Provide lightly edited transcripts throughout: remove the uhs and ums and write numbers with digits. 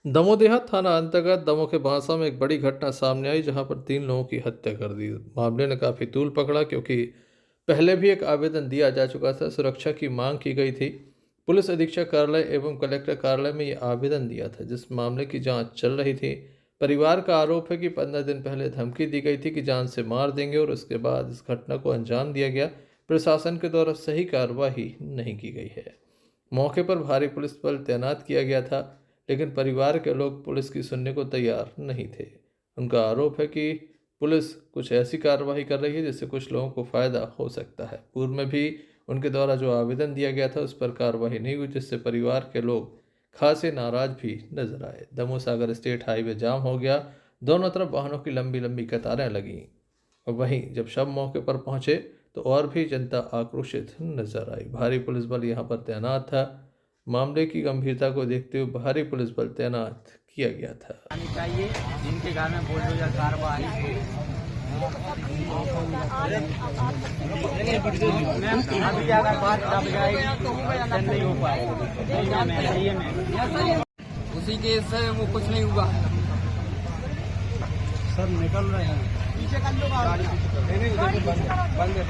दमोह थाना अंतर्गत दमोह के भांसा में एक बड़ी घटना सामने आई, जहां पर 3 लोगों की हत्या कर दी। मामले ने काफ़ी तूल पकड़ा, क्योंकि पहले भी एक आवेदन दिया जा चुका था। सुरक्षा की मांग की गई थी। पुलिस अधीक्षक कार्यालय एवं कलेक्टर कार्यालय में ये आवेदन दिया था, जिस मामले की जांच चल रही थी। परिवार का आरोप है कि 15 दिन पहले धमकी दी गई थी कि जान से मार देंगे, और उसके बाद इस घटना को अंजाम दिया गया। प्रशासन के द्वारा सही कार्रवाई नहीं की गई है। मौके पर भारी पुलिस बल तैनात किया गया था, लेकिन परिवार के लोग पुलिस की सुनने को तैयार नहीं थे। उनका आरोप है कि पुलिस कुछ ऐसी कार्रवाई कर रही है जिससे कुछ लोगों को फायदा हो सकता है। पूर्व में भी उनके द्वारा जो आवेदन दिया गया था उस पर कार्रवाई नहीं हुई, जिससे परिवार के लोग खासे नाराज भी नजर आए। दमोह सागर स्टेट हाईवे जाम हो गया। दोनों तरफ वाहनों की लंबी लंबी कतारें लगीं, और वहीं जब शव मौके पर पहुंचे तो और भी जनता आक्रोशित नजर आई। भारी पुलिस बल यहां पर तैनात था। मामले की गंभीरता को देखते हुए भारी पुलिस बल तैनात किया गया था। चाहिए जिनके घर में बुलडोजर कार्रवाई अभी अगर बात दब जाएगी तो नहीं हो पाएगा। उसी केस से वो कुछ नहीं हुआ। सर निकल रहे हैं पीछे कर लो बंद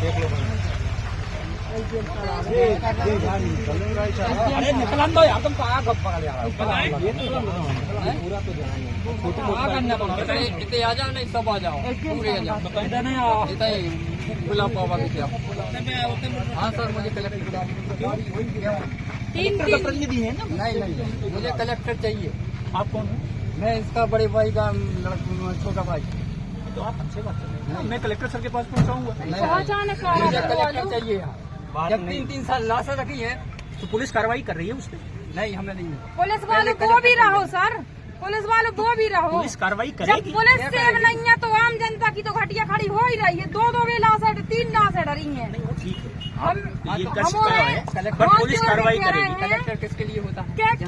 देख लो अरे निकलन दो यार, तुम कहाँ गप पकड़ यार पूरा तो इतने आ जाओ, नहीं सब आ जाओ, पूरे आ जाओ। बुला पावा क्या? हाँ सर, मुझे कलेक्टर प्रतिनिधि है ना? नहीं, मुझे कलेक्टर चाहिए। आप कौन? मैं इसका बड़े भाई का छोटा भाई। तो आप अच्छे बात कर रहे हैं। मैं कलेक्टर सर के पास पहुंचाऊंगा। मुझे कलेक्टर चाहिए यहाँ। जब 3 साल लाशें रखी है तो पुलिस कार्रवाई कर रही है उस पर? नहीं, हमें नहीं। पुलिस वालों को भी रहो सर, पुलिस वालों को भी रहो। पुलिस कार्रवाई जब करेगी। पुलिस सेव नहीं है तो आम जनता की तो घटिया खड़ी हो ही रही है। 2 लाशें 3 लाशें डरी हैं। ठीक है, हम ये हम कष्ट है, बट पुलिस कार्रवाई करेगी। कलेक्टर किसके लिए होता है?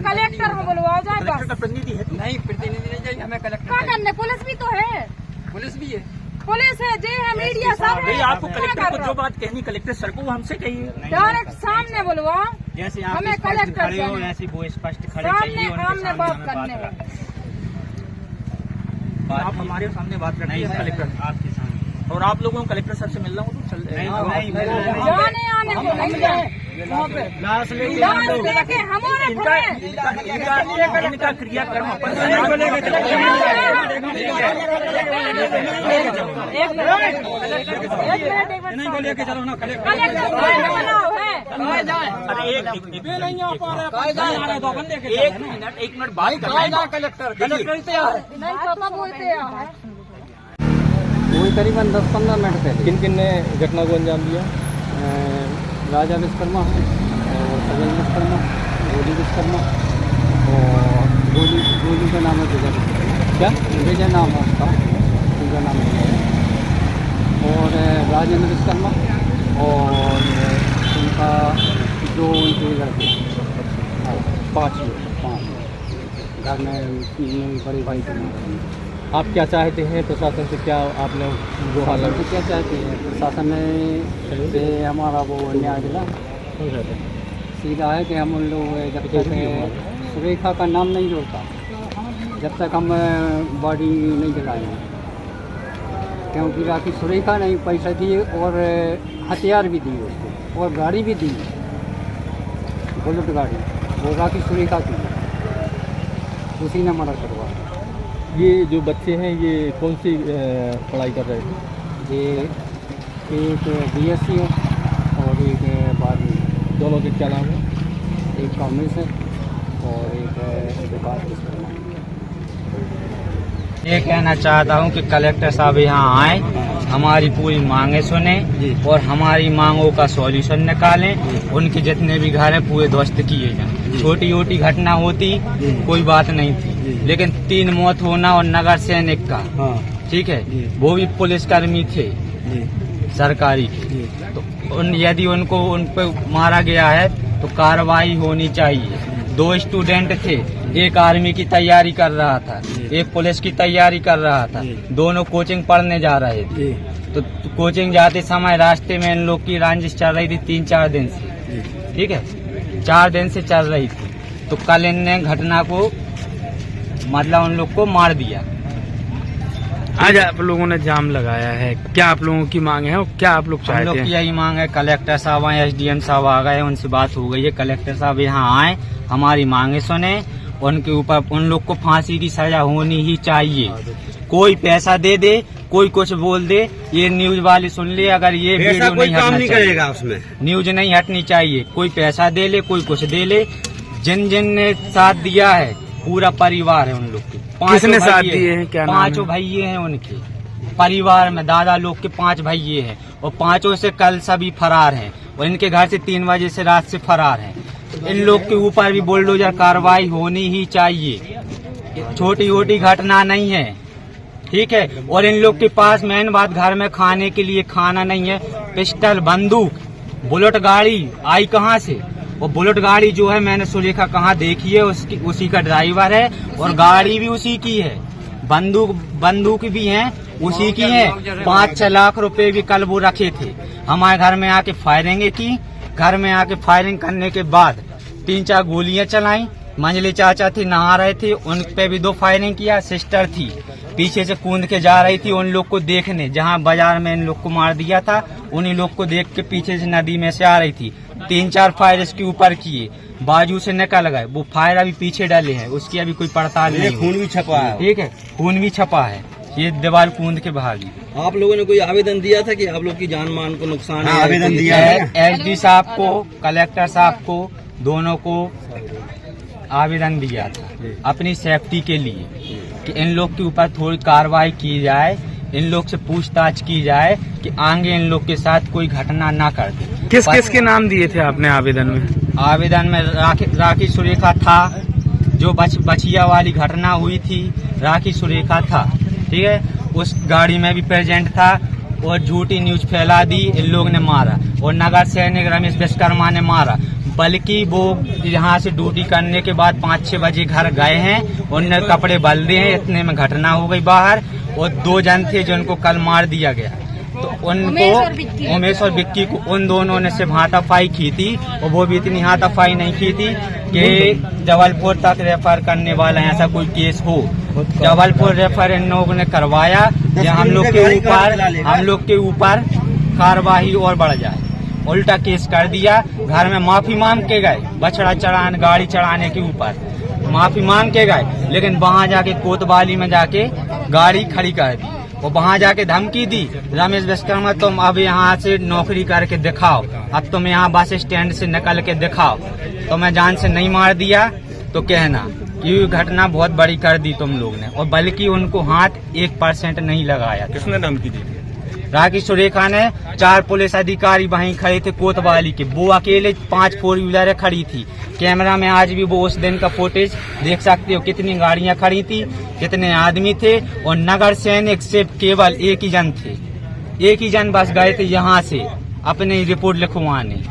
कलेक्टर हम बुलवाओ जाए कलेक्टर बस। का प्रतिनिधि है। नहीं, प्रतिनिधि नहीं चाहिए हमें, क्या कलेक्टर करने? पुलिस भी तो है, पुलिस भी है। पुलिस है, जे है, मीडिया सब है। भाई आपको कलेक्टर को जो बात कहनी कलेक्टर सर को वो हमसे कहिए। डायरेक्ट सामने बुलवाओ। जैसे हमें आप कलेक्टर खड़े हो चाहिए। ऐसी वो स्पष्ट खड़े चाहिए, उनके सामने बात सामने करने हमें में। बात आप हमारे सामने बात करनी है कलेक्टर आपके सामने, और आप लोगों को कलेक्टर सर से मिलना हो तो चल जाने आने को नहीं है। लाश लेके हमारे इनका क्रियाक्रम लेके चलो ना कलेक्टर। अरे एक मिनट बात कलेक्टर नहीं पापा बोलते हैं। वही करीबन 10-15 मिनट पहले किन किन ने घटना को अंजाम दिया? राजा विश्वकर्मा और सजल विश्वकर्मा, गोली विश्वकर्मा और गोली का नाम है विजय। क्या विजय नाम है उसका, पूरा नाम है। और राजेंद्र विश्वकर्मा और उनका जो उनके लड़के 5 घर में बड़े भाई के नाम। आप क्या चाहते हैं प्रशासन से? क्या आपने वो हालत क्या चाहते हैं प्रशासन से? हमारा वो न्याय दिला सीधा है कि हम उन लोग जब तक सुरेखा का नाम नहीं जोड़ता, जब तक हम बॉडी नहीं जलाएंगे, क्योंकि राखी सुरेखा नहीं पैसा दिए और हथियार भी दिए उसको, और गाड़ी भी दी, बुलेट गाड़ी, वो राखी सुरेखा की, उसी ने मर्डर करवा। ये जो बच्चे हैं ये कौन सी पढ़ाई कर रहे थे? ये एक BSc है और एक 12वीं। दोनों के क्या नाम है? एक कांग्रेस है और एक विकास विश्वकर्मा। ये कहना चाहता हूँ कि कलेक्टर साहब यहाँ आए, हमारी पूरी मांगे सुने और हमारी मांगों का सॉल्यूशन निकालें। उनके जितने भी घर हैं पूरे ध्वस्त किए जाएं। छोटी छोटी घटना होती कोई बात नहीं थी, लेकिन 3 मौत होना और नगर सैनिक का, ठीक है, वो भी पुलिसकर्मी थे सरकारी के, तो यदि उन पर मारा गया है तो कार्रवाई होनी चाहिए। 2 स्टूडेंट थे, एक आर्मी की तैयारी कर रहा था, एक पुलिस की तैयारी कर रहा था, दोनों कोचिंग पढ़ने जा रहे थे। तो कोचिंग जाते समय रास्ते में इन लोग की रंजिश चल रही थी 3-4 दिन से, ठीक है, 4 दिन से चल रही थी। तो कल इनने घटना को मतलब उन लोग को मार दिया। आज आप लोगों ने जाम लगाया है, क्या आप लोगों की मांग है और क्या आप लोग हम चाहते लोग हैं? की यही मांग है, कलेक्टर साहब आए, एसडीएम साहब आ गए, उनसे बात हो गई है, कलेक्टर साहब यहाँ आए, हमारी मांगे सुने, उनके ऊपर उन लोग को फांसी की सजा होनी ही चाहिए। कोई पैसा दे दे, कोई कुछ बोल दे, ये न्यूज वाले सुन ले, अगर ये वीडियो नहीं हटना चाहिए, उसमें न्यूज नहीं हटनी चाहिए। कोई पैसा दे ले, कोई कुछ दे ले। जिन जिन ने साथ दिया है पूरा परिवार है उन लोग के। किसने साथ दिए हैं, क्या नाम है? पांचों भैये हैं उनके परिवार में, दादा लोग के 5 भैये हैं और 5 से कल सभी फरार हैं और इनके घर से 3 बजे से रात से फरार हैं। इन लोग के ऊपर भी बुलडोजर कार्रवाई होनी ही चाहिए, छोटी छोटी घटना नहीं है, ठीक है। और इन लोग के पास मेन बात, घर में खाने के लिए खाना नहीं है, पिस्टल, बंदूक, बुलेट गाड़ी आई कहाँ से? और बुलेट गाड़ी जो है मैंने सुलेखा कहाँ देखी है, उसी का ड्राइवर है और गाड़ी भी उसी की है, बंदूक भी है उसी की है। 5-6 लाख रुपए भी कल वो रखे थे। हमारे घर में आके फायरिंग की, घर में आके फायरिंग करने के बाद 3-4 गोलियां चलाई। मंजली चाचा थे, नहा रहे थे, उन पे भी 2 फायरिंग किया। सिस्टर थी पीछे से कूद के जा रही थी उन लोग को देखने, जहाँ बाजार में इन लोग को मार दिया था, उन्हीं लोग को देख के पीछे से नदी में से आ रही थी। 3-4 फायर इसके ऊपर किए, बाजू से निकल गए। वो फायर अभी पीछे डाले हैं, उसकी अभी कोई पड़ताल नहीं। खून भी छपा है, ठीक है, खून भी छपा है, ये दीवार कूद के भागी। आप लोगों ने कोई आवेदन दिया था कि आप लोग की जान मान को नुकसान है? आवेदन दिया है एसडी साहब को, कलेक्टर साहब को, दोनों को आवेदन दिया था अपनी सेफ्टी के लिए कि इन लोग के ऊपर थोड़ी कार्रवाई की जाए, इन लोग से पूछताछ की जाए कि आगे इन लोग के साथ कोई घटना ना कर दे। किस किस के नाम दिए थे आपने आवेदन में? आवेदन में राखी सुरेखा था, जो बछिया वाली घटना हुई थी, राखी सुरेखा था, ठीक है, उस गाड़ी में भी प्रेजेंट था और झूठी न्यूज फैला दी, इन लोग ने मारा। और नगर सैनिक रमेश विश्वकर्मा ने मारा, बल्कि वो यहाँ से ड्यूटी करने के बाद 5-6 बजे घर गए हैं, उनने कपड़े बल दिए हैं, इतने में घटना हो गई बाहर। और 2 जन थे जिनको कल मार दिया गया, तो उनको उमेश और विक्की को उन दोनों ने सिर्फ हाथापाई की थी और वो भी इतनी हाथापाई नहीं की थी कि जबलपुर तक रेफर करने वाला ऐसा कोई केस हो। जबलपुर रेफर इन लोगों ने करवाया, हम लोग के ऊपर कार्रवाई और बढ़ जाए, उल्टा केस कर दिया। घर में माफी मांग के गए, बछड़ा चढ़ाने, गाड़ी चढ़ाने के ऊपर माफी मांग के गए, लेकिन वहाँ जाके कोतवाली में जाके गाड़ी खड़ी कर दी और वहाँ जाके धमकी दी, रमेश विश्वकर्मा तुम अब यहाँ से नौकरी करके दिखाओ, अब तुम यहाँ बस स्टैंड से निकल के दिखाओ। तो मैं जान से नहीं मार दिया तो कहना कि घटना बहुत बड़ी कर दी तुम लोग ने, और बल्कि उनको हाथ 1% नहीं लगाया। किसने धमकी दी थी? राखी सुरेखा ने, 4 पुलिस अधिकारी वहीं खड़े थे कोतवाली के, वो अकेले 5 4 व्हीलर खड़ी थी। कैमरा में आज भी वो उस दिन का फुटेज देख सकते हो, कितनी गाड़ियां खड़ी थी, कितने आदमी थे, और नगर सैनिक सिर्फ केवल एक ही जन थे, एक ही जन बस गए थे यहाँ से अपनी रिपोर्ट लिखवाने,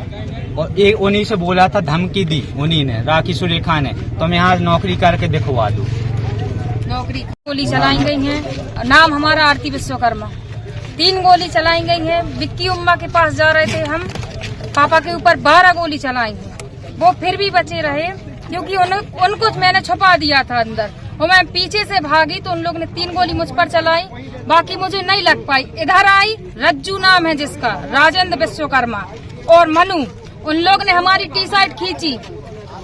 और एक उन्हीं से बोला था, धमकी दी उन्हीं ने, राखी सुरेखा ने, तुम यहाँ नौकरी करके दिखवा दो। नौकरी गोली चलाई गई है, नाम हमारा आरती विश्वकर्मा। 3 गोली चलाई गई है। विक्की उम्मा के पास जा रहे थे हम, पापा के ऊपर 12 गोली चलाई है, वो फिर भी बचे रहे क्योंकि उनको मैंने छुपा दिया था अंदर, और मैं पीछे से भागी तो उन लोग ने 3 गोली मुझ पर चलाई, बाकी मुझे नहीं लग पाई। इधर आई, रज्जू नाम है जिसका, राजेंद्र विश्वकर्मा और मनु, उन लोग ने हमारी टी-शर्ट खींची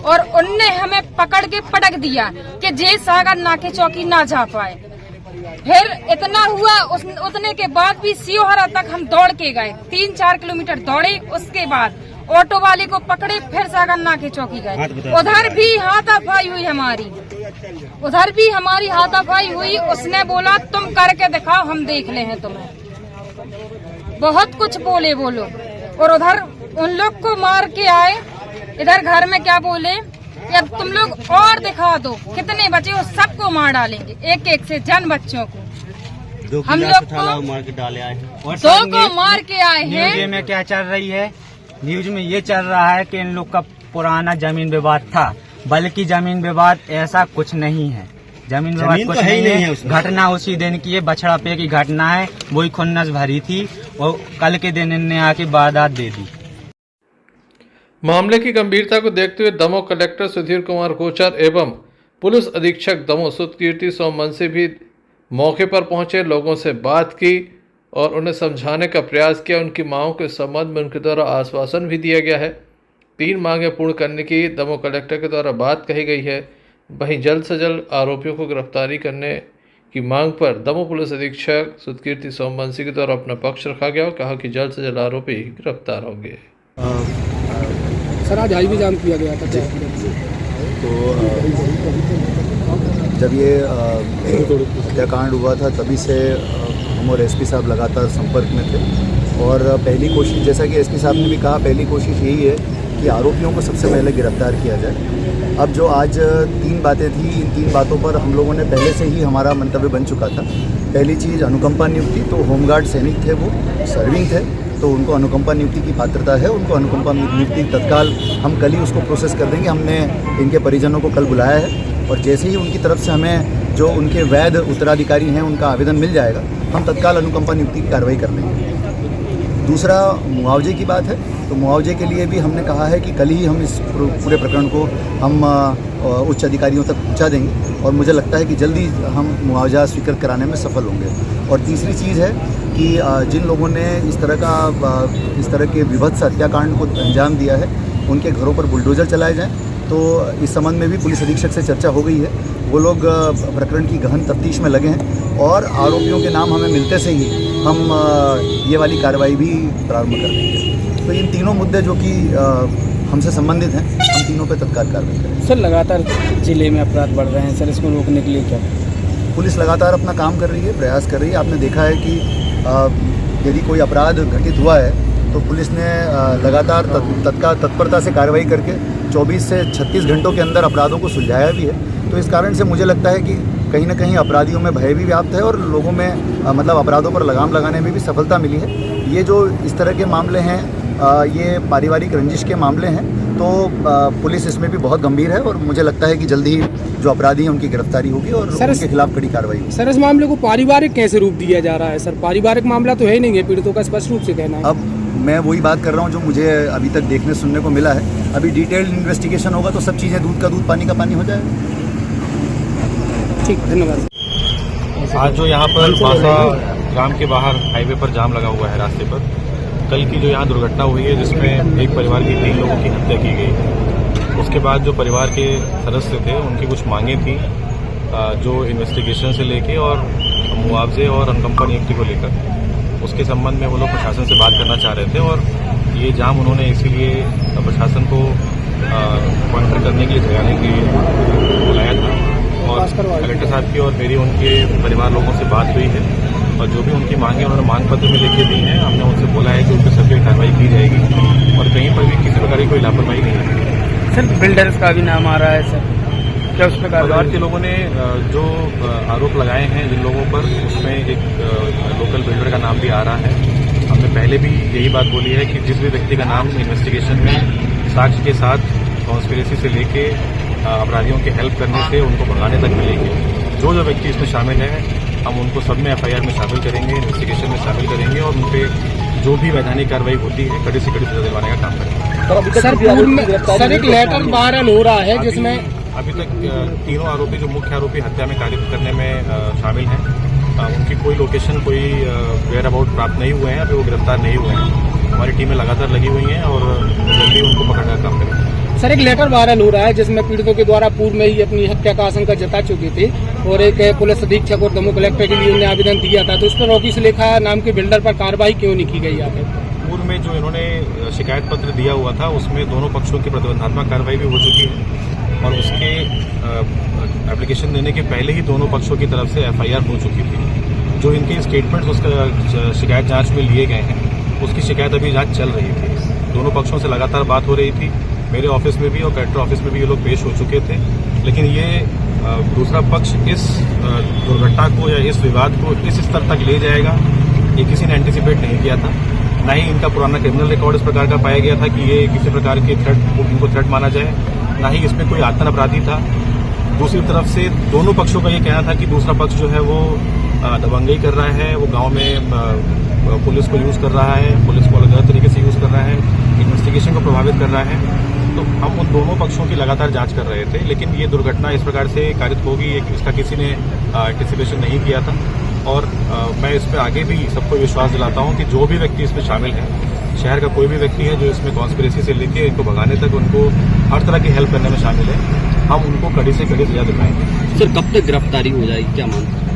और उनने हमें पकड़ के पटक दिया कि जय सागर नाके चौकी ना जा पाए। फिर इतना हुआ, उतने के बाद भी सियोहरा तक हम दौड़ के गए, 3-4 किलोमीटर दौड़े, उसके बाद ऑटो वाले को पकड़े, फिर सागर नाके चौकी गए। उधर भी हाथापाई हुई हमारी, उधर भी हमारी हाथापाई हुई। उसने बोला तुम करके दिखाओ, हम देख ले हैं तुम्हें, बहुत कुछ बोले वो लोग। और उधर उन लोग को मार के आए, इधर घर में क्या बोले, अब तुम लोग और दिखा दो कितने बचे हो, सबको मार डालेंगे, एक एक से जन बच्चों को। हम लोग को मार के डाले आए, 2 को मार के आए हैं। न्यूज में क्या चल रही है, न्यूज में ये चल रहा है कि इन लोग का पुराना जमीन विवाद था, बल्कि जमीन विवाद ऐसा कुछ नहीं है, जमीन विवाद कुछ नहीं है। घटना उसी दिन की है, बछड़ा पे की घटना है, वही खुन्नस भरी थी और कल के दिन इनने आके वारदात दे दी। मामले की गंभीरता को देखते हुए दमोह कलेक्टर सुधीर कुमार कोचर एवं पुलिस अधीक्षक दमोह सुतकीर्ति सोमवंशी भी मौके पर पहुंचे, लोगों से बात की और उन्हें समझाने का प्रयास किया। उनकी मांगों के संबंध में उनके द्वारा आश्वासन भी दिया गया है। 3 मांगें पूर्ण करने की दमोह कलेक्टर के द्वारा बात कही गई है। वहीं जल्द से जल्द आरोपियों को गिरफ्तारी करने की मांग पर दमोह पुलिस अधीक्षक सुतकीर्ति सोमवंशी के द्वारा अपना पक्ष रखा गया और कहा कि जल्द से जल्द आरोपी गिरफ्तार होंगे। सर आज हाईवे जाम किया गया था, तो जब ये हत्याकांड हुआ था तभी से हम और एसपी साहब लगातार संपर्क में थे और पहली कोशिश, जैसा कि एसपी साहब ने भी कहा, पहली कोशिश यही है कि आरोपियों को सबसे पहले गिरफ्तार किया जाए। अब जो आज 3 बातें थी, इन 3 बातों पर हम लोगों ने पहले से ही हमारा मंतव्य बन चुका था। पहली चीज़ अनुकंपा नियुक्ति, तो होमगार्ड सैनिक थे, वो सर्विंग थे, तो उनको अनुकंपा नियुक्ति की पात्रता है, उनको अनुकंपा नियुक्ति तत्काल हम कल ही उसको प्रोसेस कर देंगे। हमने इनके परिजनों को कल बुलाया है और जैसे ही उनकी तरफ से हमें जो उनके वैध उत्तराधिकारी हैं उनका आवेदन मिल जाएगा, हम तत्काल अनुकंपा नियुक्ति की कार्रवाई कर लेंगे। दूसरा मुआवजे की बात है, तो मुआवजे के लिए भी हमने कहा है कि कल ही हम इस पूरे प्रकरण को हम उच्च अधिकारियों तक पहुंचा देंगे और मुझे लगता है कि जल्दी हम मुआवजा स्वीकृत कराने में सफल होंगे। और तीसरी चीज़ है कि जिन लोगों ने इस तरह के विभत्स हत्याकांड को अंजाम दिया है, उनके घरों पर बुलडोजर चलाए जाएँ। तो इस संबंध में भी पुलिस अधीक्षक से चर्चा हो गई है। वो लोग प्रकरण की गहन तफ्तीश में लगे हैं और आरोपियों के नाम हमें मिलते से ही हम ये वाली कार्रवाई भी प्रारंभ कर देंगे। तो इन तीनों मुद्दे जो कि हमसे संबंधित हैं, हम तीनों पे तत्काल कार्रवाई करेंगे। सर लगातार जिले में अपराध बढ़ रहे हैं, सर इसको रोकने के लिए क्या? पुलिस लगातार अपना काम कर रही है, प्रयास कर रही है। आपने देखा है कि यदि कोई अपराध घटित हुआ है तो पुलिस ने लगातार तत्परता से कार्रवाई करके 24 से 36 घंटों के अंदर अपराधों को सुलझाया भी है। तो इस कारण से मुझे लगता है कि कहीं ना कहीं अपराधियों में भय भी व्याप्त है और लोगों में मतलब अपराधों पर लगाम लगाने में भी सफलता मिली है। ये जो इस तरह के मामले हैं, ये पारिवारिक रंजिश के मामले हैं, तो पुलिस इसमें भी बहुत गंभीर है और मुझे लगता है कि जल्दी ही जो अपराधी हैं उनकी गिरफ्तारी होगी और उनके खिलाफ कड़ी कार्रवाई होगी। सर इस मामले को पारिवारिक कैसे रूप दिया जा रहा है? सर पारिवारिक मामला तो है ही नहीं है, पीड़ितों का स्पष्ट रूप से कहना है। अब मैं वही बात कर रहा हूँ जो मुझे अभी तक देखने सुनने को मिला है। अभी डिटेल्ड इन्वेस्टिगेशन होगा तो सब चीज़ें दूध का दूध पानी का पानी हो जाएगा। ठीक, धन्यवाद। आज जो यहाँ पर बासा ग्राम के बाहर हाईवे पर जाम लगा हुआ है रास्ते पर, कल की जो यहाँ दुर्घटना हुई है जिसमें एक परिवार के 3 लोगों की हत्या की गई, उसके बाद जो परिवार के सदस्य थे उनकी कुछ मांगें थी जो इन्वेस्टिगेशन से लेके और मुआवजे और अनुकंपा नियुक्ति को लेकर, उसके संबंध में वो लोग प्रशासन से बात करना चाह रहे थे और ये जाम उन्होंने इसीलिए प्रशासन को पॉइंटर करने के लिए जगाने के लिए बुलाया था। और कलेक्टर साहब की और मेरी उनके परिवार लोगों से बात हुई है और जो भी उनकी मांगे उन्होंने मांग पत्र में लिख के दी हैं। हमने उनसे बोला है कि उनके सभी कार्रवाई की जाएगी और कहीं पर भी किसी प्रकार की कोई लापरवाही नहीं है। सर बिल्डर्स का भी नाम आ रहा है, सर क्या उस पर परिवार के लोगों ने जो आरोप लगाए हैं जिन लोगों पर, उसमें एक लोकल बिल्डर का नाम भी आ रहा है। हमने पहले भी यही बात बोली है कि जिस भी व्यक्ति का नाम इन्वेस्टिगेशन में साक्ष्य के साथ कॉन्स्पिरेसी से लेके अपराधियों की हेल्प करने से उनको भगाने तक मिलेगी, जो व्यक्ति इसमें शामिल है हम उनको सब में FIR में शामिल करेंगे, इन्वेस्टिगेशन में शामिल करेंगे और उन पर जो भी वैधानिक कार्रवाई होती है कड़ी से कड़ी सजा दिलवाने का काम करेंगे। सर एक लेटर वायरल हो रहा है जिसमें अभी तक तीनों आरोपी जो मुख्य आरोपी हत्या में कार्य करने में शामिल हैं, उनकी कोई लोकेशन, कोई वेयर अबाउट प्राप्त नहीं हुए हैं, अभी वो गिरफ्तार नहीं हुए हैं। हमारी टीमें लगातार लगी हुई हैं और जल्दी उनको पकड़ने का काम करेंगे। सर एक लेटर वायरल हो रहा है जिसमें पीड़ितों के द्वारा पूर्व में ही अपनी हत्या का आशंका जता चुके थे और एक पुलिस अधीक्षक और दमोह कलेक्टर के लिए उन्होंने आवेदन दिया था, तो उस पर रॉकी सुलेखा नाम के बिल्डर पर कार्रवाई क्यों नहीं की गई यहाँ पे? पूर्व में जो इन्होंने शिकायत पत्र दिया हुआ था उसमें दोनों पक्षों की प्रतिबंधात्मक कार्रवाई भी हो चुकी है और उसके एप्लीकेशन देने के पहले ही दोनों पक्षों की तरफ से FIR हो चुकी थी। जो इनके स्टेटमेंट्स उसका शिकायत जांच में लिए गए हैं उसकी शिकायत अभी जांच चल रही थी। दोनों पक्षों से लगातार बात हो रही थी, मेरे ऑफिस में भी और कलेक्टर ऑफिस में भी ये लोग पेश हो चुके थे, लेकिन ये दूसरा पक्ष इस दुर्घटना को या इस विवाद को इस स्तर तक ले जाएगा ये किसी ने एंटिसिपेट नहीं किया था। ना ही इनका पुराना क्रिमिनल रिकॉर्ड इस प्रकार का पाया गया था कि ये किसी प्रकार के इनको थ्रेट माना जाए, ना ही इसमें कोई आतंक अपराधी था। दूसरी तरफ से दोनों पक्षों का ये कहना था कि दूसरा पक्ष जो है वो दबंगई कर रहा है, वो गांव में पुलिस को यूज कर रहा है, पुलिस को अलग तरीके से यूज कर रहा है, इन्वेस्टिगेशन को प्रभावित कर रहा है। तो हम उन दोनों पक्षों की लगातार जांच कर रहे थे, लेकिन ये दुर्घटना इस प्रकार से कारित होगी इसका किसी ने एंटिसिपेशन नहीं किया था। और मैं इस पर आगे भी सबको विश्वास दिलाता हूं कि जो भी व्यक्ति इसमें शामिल है, शहर का कोई भी व्यक्ति है जो इसमें कॉन्स्पिरेसी से लेके इनको भगाने तक उनको हर तरह की हेल्प करने में शामिल है, हम उनको कड़ी से कड़ी सजा दिलाएंगे। सर कब तक गिरफ्तारी हो जाएगी, क्या मानते हैं?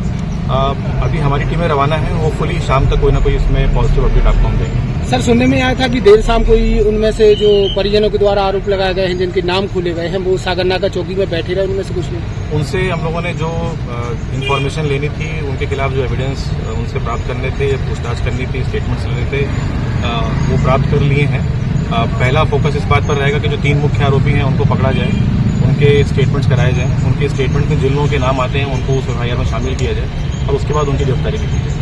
अभी हमारी टीमें रवाना है, होपफुली शाम तक कोई ना कोई इसमें पॉजिटिव अपडेट आपको हम देंगे। सर सुनने में आया था कि देर शाम कोई उनमें से जो परिजनों के द्वारा आरोप लगाए गए हैं, जिनके नाम खोले गए हैं, वो सागरनाका चौकी में बैठे रहे, उनमें से कुछ नहीं? उनसे हम लोगों ने जो इन्फॉर्मेशन लेनी थी, उनके खिलाफ जो एविडेंस उनसे प्राप्त करने थे या पूछताछ करनी थी, स्टेटमेंट्स लेने थे, वो प्राप्त कर लिए हैं। पहला फोकस इस बात पर रहेगा कि जो 3 मुख्य आरोपी हैं उनको पकड़ा जाए, उनके स्टेटमेंट्स कराए जाएं, उनके स्टेटमेंट में जिन लोगों के नाम आते हैं उनको उस एफआईआर में शामिल किया जाए और उसके बाद उनकी गिरफ्तारी की जाए।